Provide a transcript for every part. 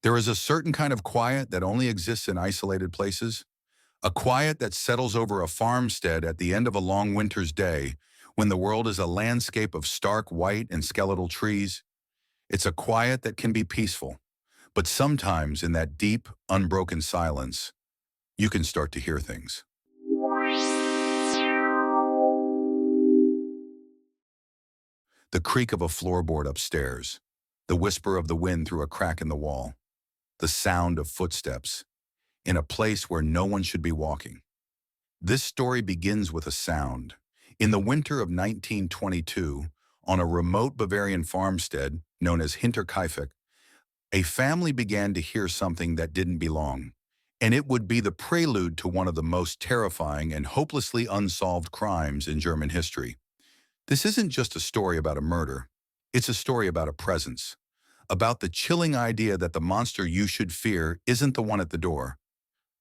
There is a certain kind of quiet that only exists in isolated places, a quiet that settles over a farmstead at the end of a long winter's day when the world is a landscape of stark white and skeletal trees. It's a quiet that can be peaceful, but sometimes in that deep, unbroken silence, you can start to hear things. The creak of a floorboard upstairs, the whisper of the wind through a crack in the wall, the sound of footsteps in a place where no one should be walking. This story begins with a sound. In the winter of 1922, on a remote Bavarian farmstead known as Hinterkaifeck, a family began to hear something that didn't belong, and it would be the prelude to one of the most terrifying and hopelessly unsolved crimes in German history. This isn't just a story about a murder. It's a story about a presence, about the chilling idea that the monster you should fear isn't the one at the door,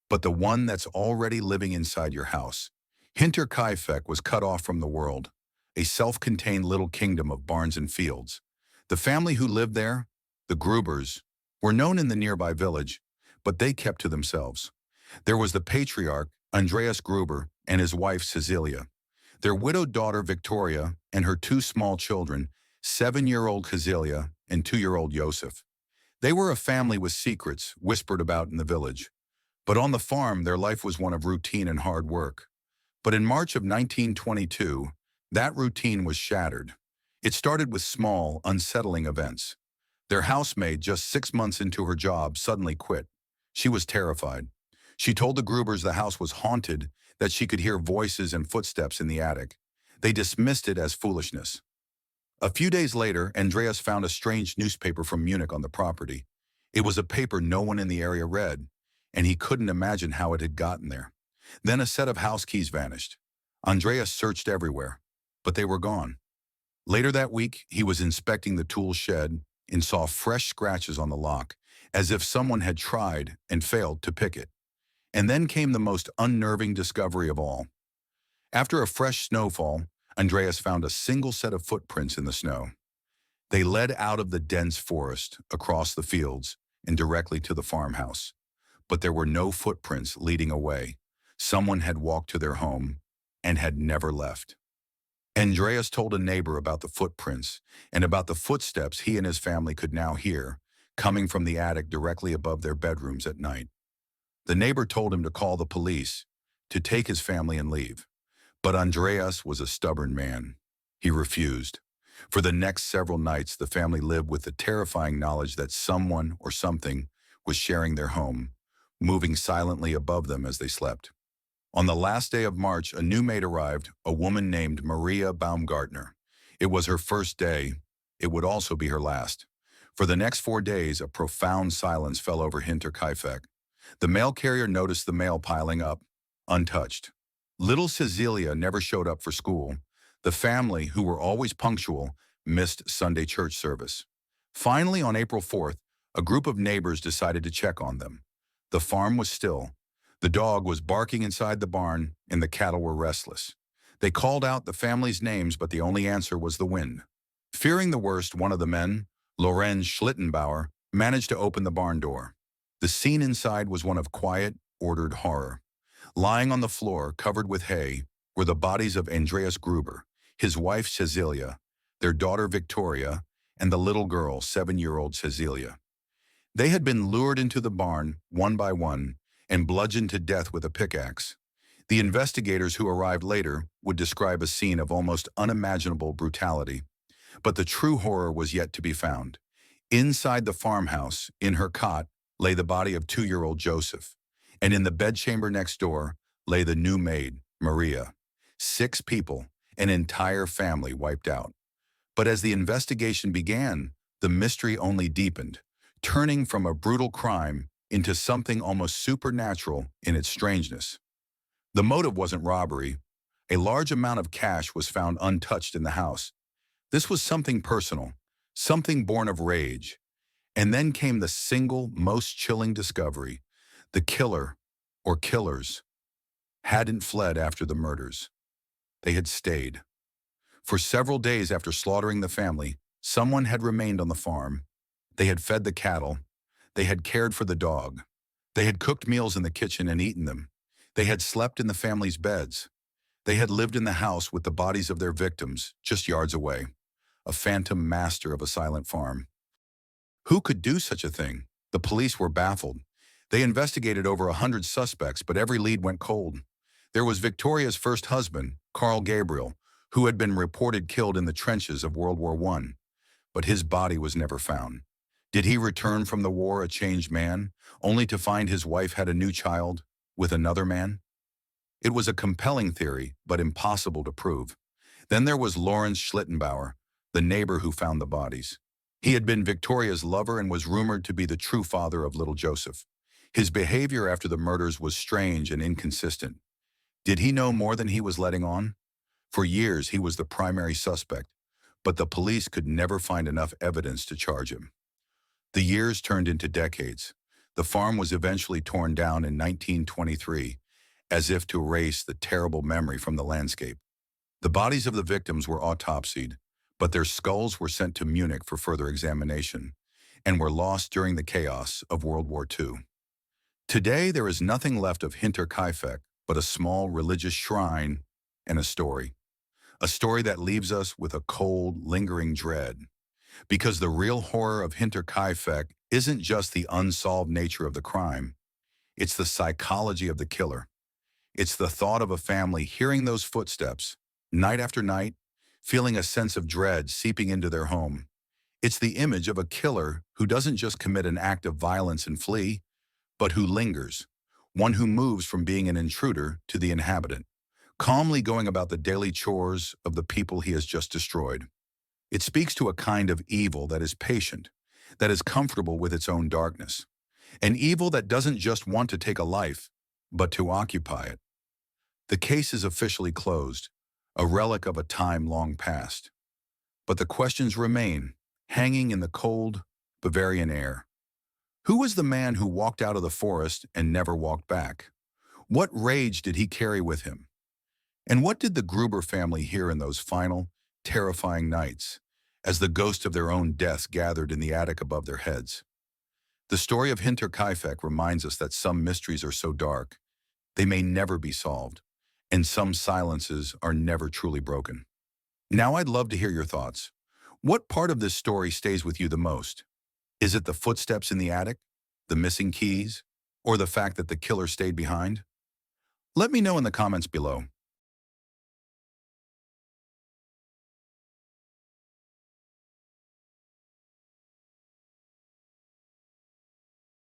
but the one that's already living inside your house. Hinterkaifeck was cut off from the world, a self-contained little kingdom of barns and fields. The family who lived there, the Grubers, were known in the nearby village, but they kept to themselves. There was the patriarch, Andreas Gruber, and his wife, Cecilia, their widowed daughter, Victoria, and her two small children, 7-year-old Cecilia and 2-year-old Joseph. They were a family with secrets whispered about in the village. But on the farm, their life was one of routine and hard work. But in March of 1922, that routine was shattered. It started with small, unsettling events. Their housemaid, just 6 months into her job, suddenly quit. She was terrified. She told the Grubers the house was haunted, that she could hear voices and footsteps in the attic. They dismissed it as foolishness. A few days later, Andreas found a strange newspaper from Munich on the property. It was a paper no one in the area read, and he couldn't imagine how it had gotten there. Then a set of house keys vanished. Andreas searched everywhere, but they were gone. Later that week, he was inspecting the tool shed and saw fresh scratches on the lock, as if someone had tried and failed to pick it. And then came the most unnerving discovery of all. After a fresh snowfall, Andreas found a single set of footprints in the snow. They led out of the dense forest, across the fields, and directly to the farmhouse. But there were no footprints leading away. Someone had walked to their home and had never left. Andreas told a neighbor about the footprints and about the footsteps he and his family could now hear, coming from the attic directly above their bedrooms at night. The neighbor told him to call the police, to take his family and leave. But Andreas was a stubborn man. He refused. For the next several nights, the family lived with the terrifying knowledge that someone or something was sharing their home, moving silently above them as they slept. On the last day of March, a new maid arrived, a woman named Maria Baumgartner. It was her first day. It would also be her last. For the next 4 days, a profound silence fell over Hinterkaifeck. The mail carrier noticed the mail piling up, untouched. Little Cecilia never showed up for school. The family, who were always punctual, missed Sunday church service. Finally, on April 4th, a group of neighbors decided to check on them. The farm was still. The dog was barking inside the barn, and the cattle were restless. They called out the family's names, but the only answer was the wind. Fearing the worst, one of the men, Lorenz Schlittenbauer, managed to open the barn door. The scene inside was one of quiet, ordered horror. Lying on the floor, covered with hay, were the bodies of Andreas Gruber, his wife Cecilia, their daughter Victoria, and the little girl, 7-year-old Cecilia. They had been lured into the barn, one by one, and bludgeoned to death with a pickaxe. The investigators who arrived later would describe a scene of almost unimaginable brutality. But the true horror was yet to be found. Inside the farmhouse, in her cot, lay the body of 2-year-old Joseph, and in the bedchamber next door lay the new maid, Maria. 6 people, an entire family wiped out. But as the investigation began, the mystery only deepened, turning from a brutal crime into something almost supernatural in its strangeness. The motive wasn't robbery. A large amount of cash was found untouched in the house. This was something personal, something born of rage. And then came the single most chilling discovery. The killer, or killers, hadn't fled after the murders. They had stayed. For several days after slaughtering the family, someone had remained on the farm. They had fed the cattle. They had cared for the dog. They had cooked meals in the kitchen and eaten them. They had slept in the family's beds. They had lived in the house with the bodies of their victims just yards away, a phantom master of a silent farm. Who could do such a thing? The police were baffled. They investigated over 100 suspects, but every lead went cold. There was Victoria's first husband, Carl Gabriel, who had been reported killed in the trenches of World War I, but his body was never found. Did he return from the war a changed man, only to find his wife had a new child with another man? It was a compelling theory, but impossible to prove. Then there was Lawrence Schlittenbauer, the neighbor who found the bodies. He had been Victoria's lover and was rumored to be the true father of little Joseph. His behavior after the murders was strange and inconsistent. Did he know more than he was letting on? For years, he was the primary suspect, but the police could never find enough evidence to charge him. The years turned into decades. The farm was eventually torn down in 1923, as if to erase the terrible memory from the landscape. The bodies of the victims were autopsied, but their skulls were sent to Munich for further examination and were lost during the chaos of World War II. Today, there is nothing left of Hinterkaifeck but a small religious shrine and a story that leaves us with a cold, lingering dread. Because the real horror of Hinterkaifeck isn't just the unsolved nature of the crime, it's the psychology of the killer. It's the thought of a family hearing those footsteps, night after night, feeling a sense of dread seeping into their home. It's the image of a killer who doesn't just commit an act of violence and flee, but who lingers, one who moves from being an intruder to the inhabitant, calmly going about the daily chores of the people he has just destroyed. It speaks to a kind of evil that is patient, that is comfortable with its own darkness, an evil that doesn't just want to take a life, but to occupy it. The case is officially closed, a relic of a time long past. But the questions remain, hanging in the cold Bavarian air. Who was the man who walked out of the forest and never walked back? What rage did he carry with him? And what did the Gruber family hear in those final, terrifying nights, as the ghost of their own deaths gathered in the attic above their heads? The story of Hinterkaifeck reminds us that some mysteries are so dark, they may never be solved, and some silences are never truly broken. Now I'd love to hear your thoughts. What part of this story stays with you the most? Is it the footsteps in the attic, the missing keys, or the fact that the killer stayed behind? Let me know in the comments below.